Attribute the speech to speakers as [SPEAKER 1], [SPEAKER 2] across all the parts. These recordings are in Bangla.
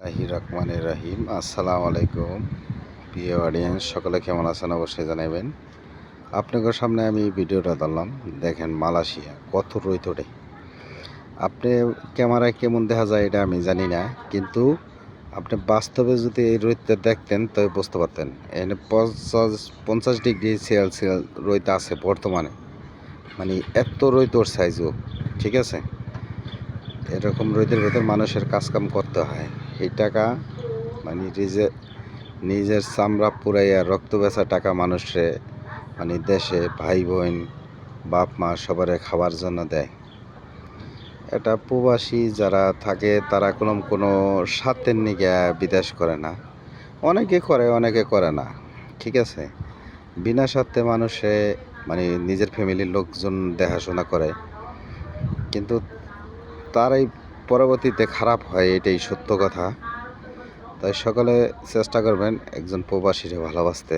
[SPEAKER 1] রহমানির রহিম। আসসালামু আলাইকুম প্রিয় অডিয়েন্স, সকলে কেমন আছেন অবশ্যই জানাবেন। আপনাদের সামনে আমি ভিডিওটা দিলাম, দেখেন মালয়েশিয়া কত রোদ ওঠে। আপনি ক্যামেরায় কেমন দেখা যায় এটা আমি জানি না, কিন্তু আপনি বাস্তবে যদি এই রোদটা দেখতেন তবে বুঝতে পারতেন। এখানে 50 ডিগ্রি সেলসিয়াস রোদ আছে বর্তমানে, মানে এত রোদ ওর সাইজও, ঠিক আছে। এরকম রোদের ভেতর মানুষের কাজকাম করতে হয়, এই টাকা মানে নিজের চামড়া পুরাইয়া রক্ত বেচা টাকা মানুষে মানে দেশে ভাই বোন বাপ মা সবারে খাওয়ার জন্য দেয়। এটা প্রবাসী যারা থাকে তারা কোনো স্বার্থের নিগে বিদেশ করে না, অনেকে করে অনেকে করে না, ঠিক আছে। বিনা স্বার্থে মানুষে মানে নিজের ফ্যামিলির লোকজন দেখাশোনা করে, কিন্তু তারাই পরবর্তীতে খারাপ হয়, এটাই সত্য কথা। তাই সকলে চেষ্টা করবেন একজন প্রবাসীরে ভালোবাসতে।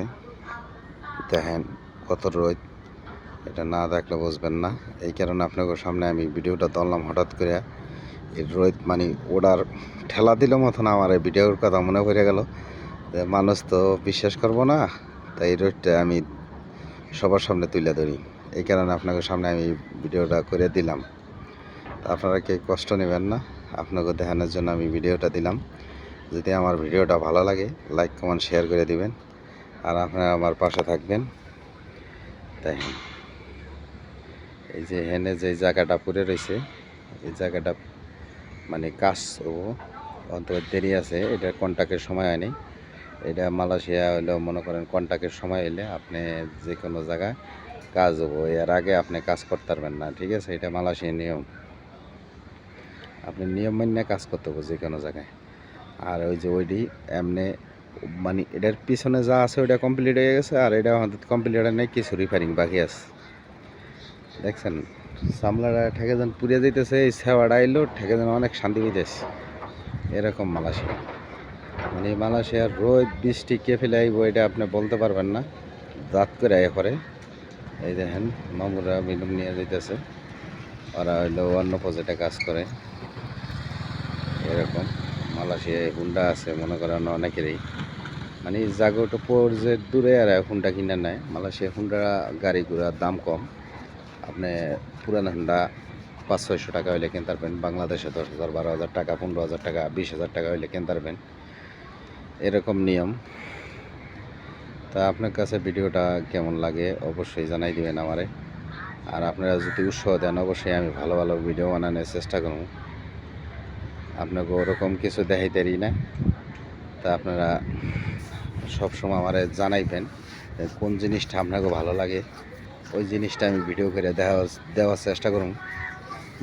[SPEAKER 1] দেখেন কত রোদ, এটা না দেখলে বুঝবেন না। এই কারণে আপনাদের সামনে আমি ভিডিওটা ধরলাম হঠাৎ করে। এই রোদ মানে ওড়ার ঠেলা দিল মতন আমার এই ভিডিওর কথা মনে পড়ে গেল যে মানুষ তো বিশ্বাস করবো না, তাই এই রোদটা আমি সবার সামনে তুলে ধরি। এই কারণে আপনাদের সামনে আমি ভিডিওটা করে দিলাম। তা আপনারা কি কষ্ট নেবেন না, আপনাকে দেখানোর জন্য আমি ভিডিওটা দিলাম। যদি আমার ভিডিওটা ভালো লাগে লাইক কমেন্ট শেয়ার করে দিবেন, আর আপনারা আমার পাশে থাকবেন। তাই এই যে হেনে যে জায়গাটা পড়ে রয়েছে, এই জায়গাটা মানে কাজ অন্তত দেরি আছে, এটা কন্ট্রাক্টের সময় হয়নি। এটা মালয়েশিয়া হইলেও মনে করেন কন্ট্রাক্টের সময় এলে আপনি যে কোনো জায়গায় কাজ হবো, এর আগে আপনি কাজ করতে পারবেন না, ঠিক আছে। এটা মালয়েশিয়ার নিয়ম, আপনি নিয়ম মান্য কাজ করতে হবে যে কোনো জায়গায়। আর ওই যে ওইটি এমনি মানে এটার পিছনে যা আছে ওইটা কমপ্লিট হয়ে গেছে, আর এটা কমপ্লিট হয় নাই, কিছু রিপেয়ারিং বাকি আছে। দেখছেন সামলাটা ঠেকে যেন পুড়ে যেতেছে, এই সেওয়াটা আইলো ঠেকে যেন অনেক শান্তি পেতেছে। এরকম মালয়েশিয়া, মানে মালয়েশিয়ার রোদ বৃষ্টি কে ফেলে আইব এটা আপনি বলতে পারবেন না, দাঁত করে আয় করে। এই দেখেন মামুরা মিলুম নিয়ে যেতেছে, ওরা হইলো অন্য প্রজেক্টে কাজ করে। এরকম মালয়েশিয়ায় হুন্ডা আছে মনে করেন অনেকেরই, মানে জায়গাটা যে দূরে আর হুন্ডা কিনে নেয়। মালয়েশিয়া হুন্ডা গাড়ি ঘোড়ার দাম কম, আপনি পুরান হুন্ডা 500-600 টাকা হইলে কিনতে পারবেন, বাংলাদেশে 10,000 12,000 টাকা 15,000 টাকা 20,000 টাকা হইলে কিনতে পারবেন। এরকম নিয়ম। তা আপনার কাছে ভিডিওটা কেমন লাগে অবশ্যই জানাই দিবেন আমারে। আর আপনারা যদি উৎসাহ দেন অবশ্যই আমি ভালো ভালো ভিডিও বানানোর চেষ্টা করব। আপনাকে ওরকম কিছু দেখাইতেরি না, তা আপনারা সবসময় আমারে জানাইবেন কোন জিনিসটা আপনাকে ভালো লাগে, ওই জিনিসটা আমি ভিডিও করে দেওয়ার চেষ্টা করুন।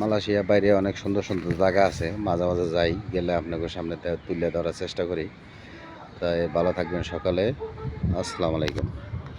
[SPEAKER 1] মালয়েশিয়া বাইরে অনেক সুন্দর সুন্দর জায়গা আছে, মাঝে মাঝে যাই, গেলে আপনাদের সামনে তুলে ধরার চেষ্টা করি। তাই ভালো থাকবেন সকালে। আসসালামু আলাইকুম।